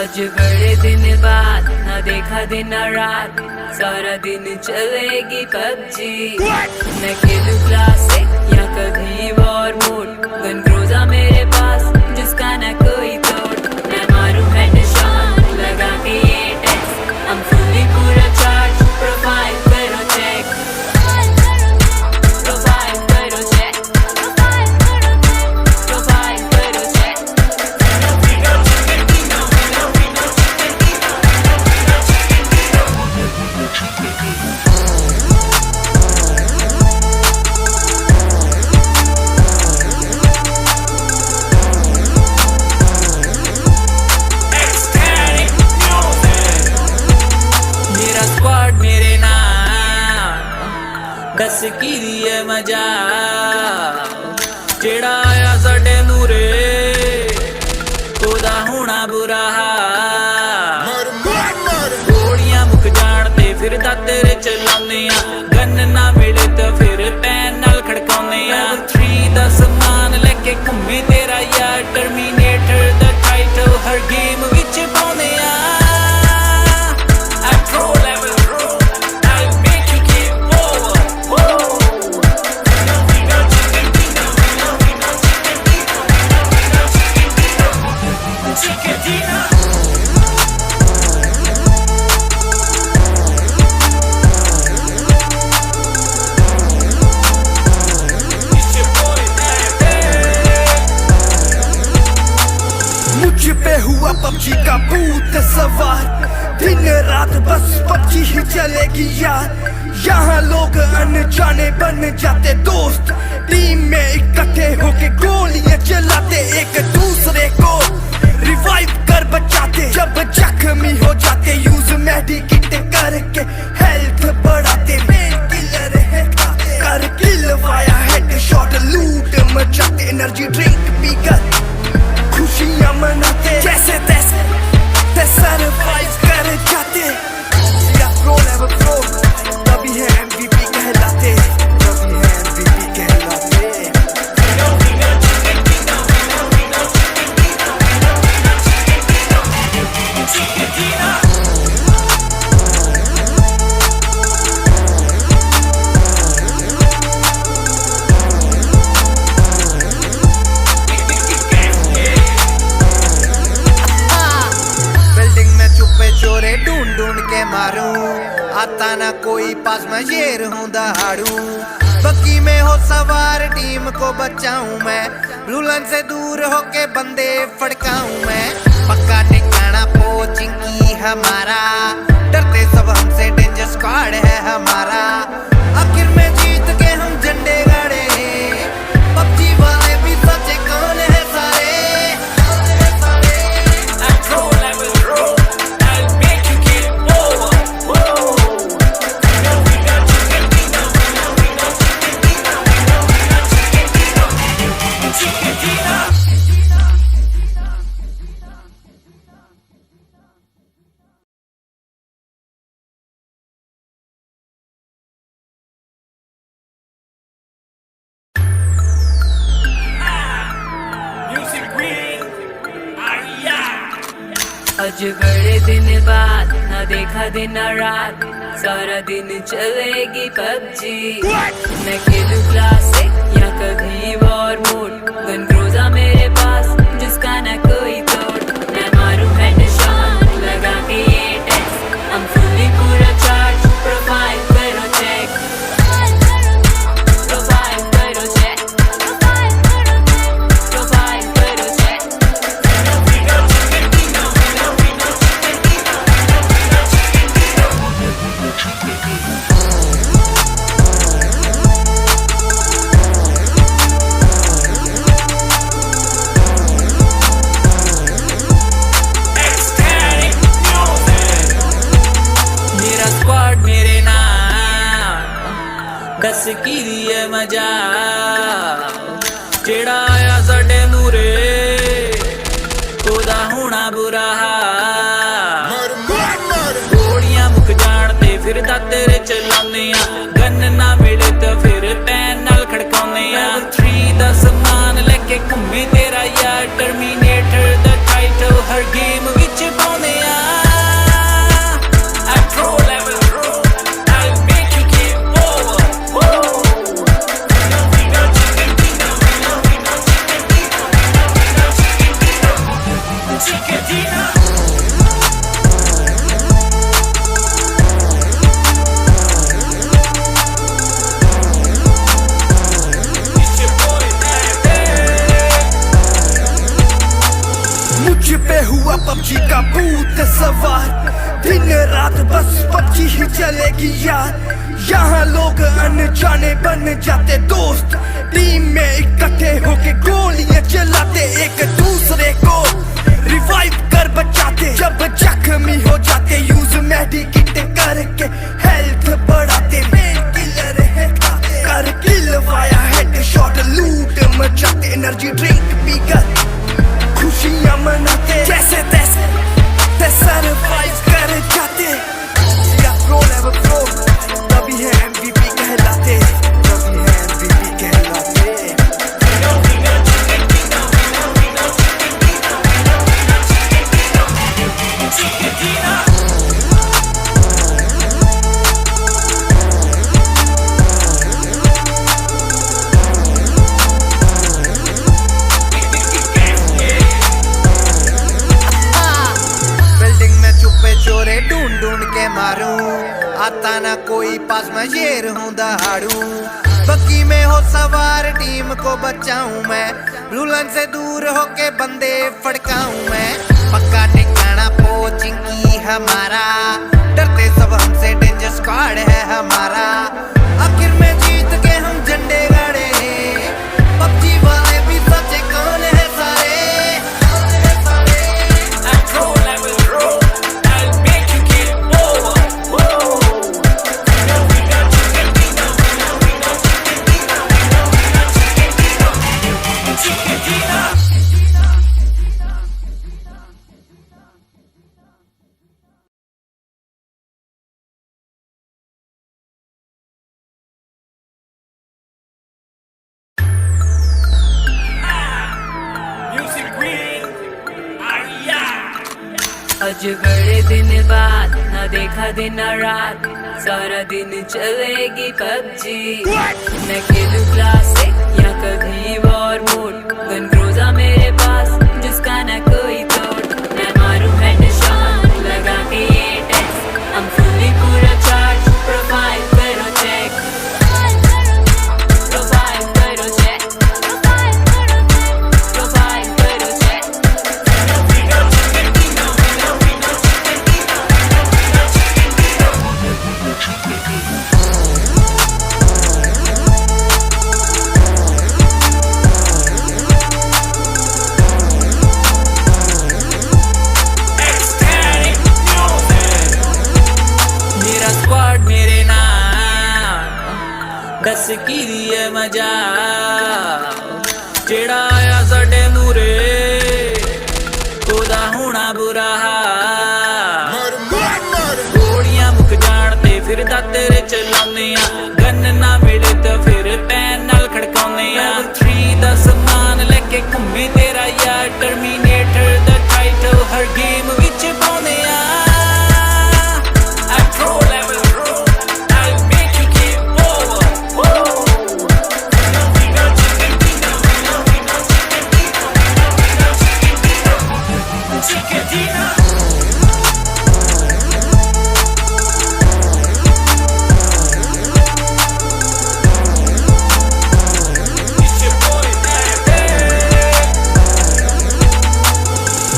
आज बड़े दिन बाद ना देखा दिन रात, सारा दिन चलेगी पबजी। मैं खेलूं क्लासिक या कभी वॉर मोड, गन क्रूज़ा मेरे पास जिसका ना कोई तोड़। मैं मारूं हेडशॉट लगा के ये टेक्स्ट, I'm fully पूरा चार्ज, प्रोफाइल करो चेक, प्रोफाइल करो चेक, प्रोफाइल करो चेक। मेरा स्क्वाड मेरे नाम दस की दिए मजा, जेड़ा आया साडे मूरे ओदा होना बुरा हाल। गोलियां मुक जान ते फिर तेरे चलाने आ, गन ना मिले तो फिर पैन नाल खड़काउने आ। 3 दा समान लेके घूमे तेरा यार, टर्मिनेटर दा टाइटल हर गेम विच पाउने आ। मुझ पे हुआ पबजी का भूत सवार, दिन रात बस पबजी ही चलेगी यार। यहाँ लोग अनजाने बन जाते दोस्त, टीम में इकट्ठे होके गोलियां चलाते, एक दूसरे को रिवाइव कर बचाते। जब जख्मी हो जाते यूज मेडिकेट करके हेल्थ बढ़ाते। मेन किलर है कर किल वाया हेडशॉट, लूट मचाते, एनर्जी ड्रिंक पीकर खुशियां मनाते। जैसे तैसे सरवाइव कर जाते। या प्रो लेवल प्रो तभी है MVP कहलाते, तभी है MVP कहलाते। चोरे ढूंढ ढूंढ के मारूं, आता ना कोई पास मैं शेर हूँ दहाड़ू। बग्गी में हो सवार टीम को बचाऊं मैं, रुलन से दूर होके बंदे फड़काऊं मैं। पक्का ठिकाना पोचिंग की हमारा, डरते सब हमसे, डेंजर स्क्वाड है हमारा। आखिर में जीत के हम झंडे गाड़े, पबजी वाले भी सचे कौन है सारे। आज बड़े दिन बाद ना देखा दिन रात, सारा दिन चलेगी पबजी। मैं खेलूं क्लासिक या कभी वॉर मोड, गन क्रूज़ा मेरे पास जिसका ना कोई तोड़। मैं मारूं हेडशॉट लगा के ये टेक्स्ट, I'm fully पूरा चार्ज, प्रोफाइल करो चेक, प्रोफाइल करो चेक, प्रोफाइल करो चेक। पबजी का भूत सवार, दिन रात बस पबजी ही चलेगी यार। यहाँ लोग अनजाने बन जाते दोस्त, टीम में इकट्ठे होके गोलियां चलाते, एक दूसरे को रिवाइव कर बचाते। जब जख्मी हो जाते यूज मेडिकेट करके हेल्थ बढ़ाते। मेन किलर है कर किल वाया हेड शॉट, लूट मचाते, एनर्जी ड्रिंक पीकर खुशियां मनाते। जैसे तैसे सरवाइव कर जाते। या प्रो लेवल प्रो तभी है MVP कहलाते, तभी है MVP कहलाते। बिल्डिंग में चुप्पे चोरे ढूंढ ढूंढ के मारूं, आता ना कोई पास में शेर हूँ दहाड़ू। बग्गी में हो सवार टीम को बचाऊं मैं, रूलन से दूर होके बंदे फड़काऊं मैं। पक्का ठिकाना पोचिंग की हमारा, डरते सब हमसे, डेंजर स्क्वाड है हमारा। आखिर में जीत के हम झंडे गाड़े, पबजी वाले भी सच्चे कौन है सारे। आज बड़े दिन बाद ना देखा दिन रात, सारा दिन चलेगी पबजी। मैं खेलूं क्लासिक या कभी वॉर मोड, गन क्रूज़ा मेरे पास जिसका ना कोई तोड़। मैं मारूं हेडशॉट लगा के ये टेस्ट, हम फुली पूरा चार्ज। प्रोफाइल करो चेक, प्रोफाइल करो चेक, प्रोफाइल करो चेक। मेरा स्क्वाड मेरे नाम, दस की दिए मजा। जेड़ा आया साडे मूरे, ओदा होना बुरा हाल। गोलियां मुक जान ते फिर तेरे चलाने आ, गन ना मिले तो फिर पैन नाल खड़काउने आ। 3 दा समान लेके घूमे तेरा यार, टर्मिनेटर दा टाइटल हर गेम विच पाउने आ।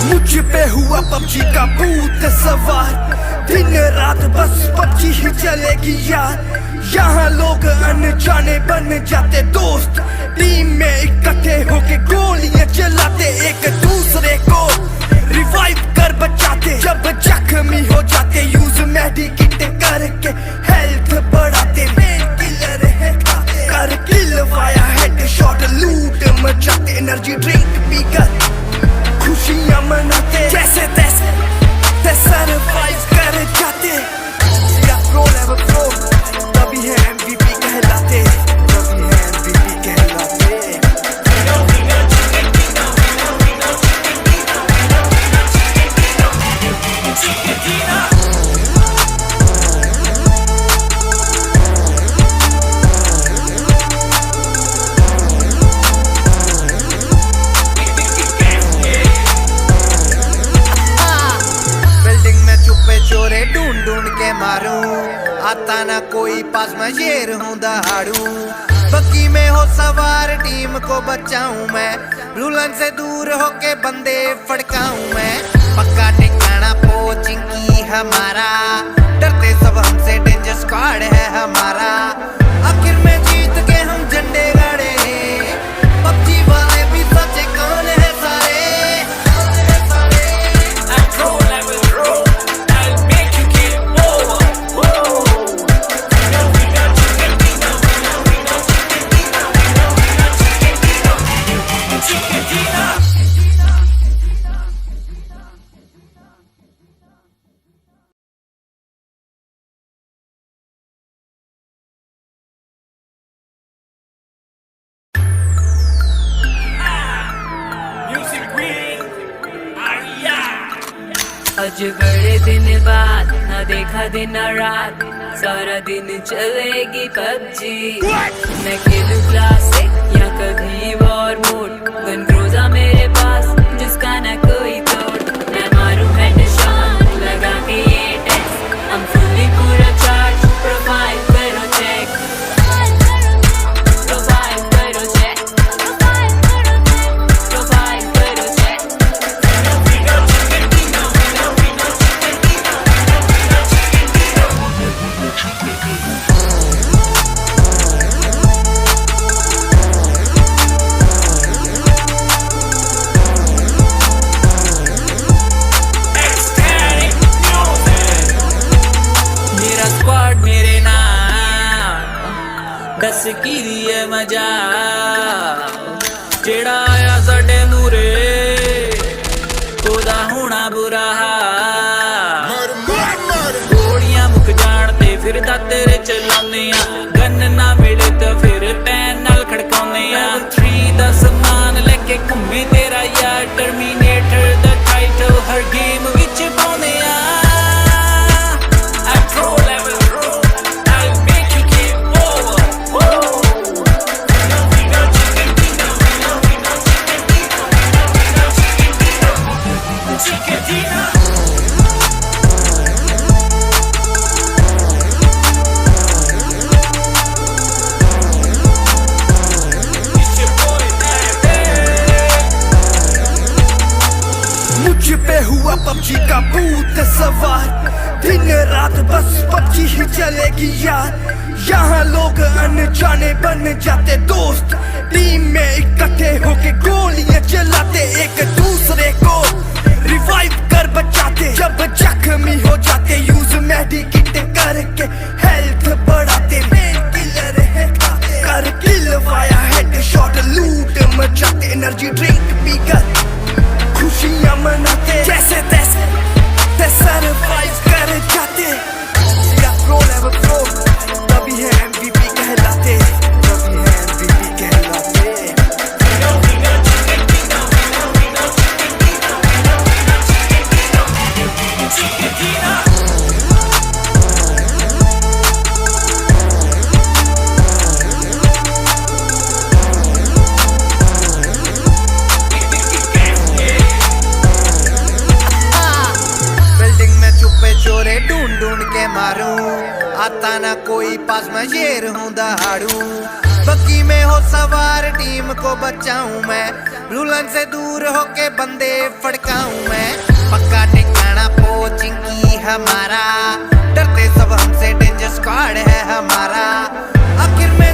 मुझ पे हुआ पबजी का भूत सवार, दिन रात बस पबजी ही चलेगी यार। यहाँ लोग अनजाने बन जाते दोस्त, टीम में इकट्ठे होके गोलियां चलाते, एक दूसरे को रिवाइव कर बचाते। जब जख्मी हो जाते यूज मेडिकेट करके हेल्थ बढ़ाते। मेन किलर है कर किल वाया हेड शॉट, लूट मचाते, एनर्जी ड्रिंक पीकर खुशियां मनाते। जैसे तैसे सरवाइव कर जाते। या प्रो लेवल प्रो तभी है MVP कहलाते, तभी है MVP कहलाते। ढूंढ ढूंढ के मारूं, आता ना कोई पास में शेर हूँ दहाड़ू। बग्गी में हो सवार टीम को बचाऊं मैं, रूलन से दूर होके बंदे फड़काऊं मैं। पक्का ठिकाना पोचिंकी हमारा, डरते सब हमसे डेंजर स्क्वाड है हमारा। आखिर में जीत के हम झंडे गाड़े, पबजी वाले भी सच्चे कौन है सारे। आज बड़े दिन बाद ना देखा दिन रात, सारा दिन चलेगी पबजी। मैं खेलूं क्लासिक या कभी वॉर मोड, गन ग्रोजा मेरे पास जिसका ना कोई तोड़। मैं मारूं हेडशॉट लगा के ये टेस्ट, हम फुल्ली पूरा चार्ज। प्रोफाइल करो चेक, प्रोफाइल करो चेक, प्रोफाइल करो चेक। मेरा स्क्वाड मेरे नाल दस की दिए मजा, जेड़ा आया साडे मूरे ओदा होना बुरा हाल। गोलियां मुक जान ते फिर तेरे चलाने आ, गन ना मिले तो फिर पैन नाल खड़काउने आ। 3 दा समान लेके घूमे तेरा यार, टर्मिनेटर दा टाइटल हर गेम विच पाउने आ। मुझ पे हुआ पबजी का भूत सवार, दिन रात बस पबजी ही चलेगी यार। यहाँ लोग अनजाने बन जाते दोस्त, टीम में इकट्ठे होके गोलियां चलाते, एक दूसरे को रिवाइव कर बचाते। जब जख्मी हो जाते यूज मेडिकेट करके हेल्थ बढ़ाते। मेन किलर है खाते कर किल वाया हेडशॉट, लूट मचाते। एनर्जी ड्रिंक पीकर खुशियां मनाते, जैसे तैसे सरवाइव कर जाते। या प्रो लेवल प्रो, तभी है MVP कहलाते, तभी है MVP कहलाते। चोरे ढूंढ ढूंढ के मारूं, आता ना कोई पास मैं शेर हूं दहाड़ू। बग्गी में हो सवार टीम को बचाऊं मैं, रूलन से दूर होके बंदे फड़काऊं मैं। पक्का ठिकाना पोचिंकी हमारा, डरते सब हमसे डेंजर स्क्वाड है हमारा। आखिर में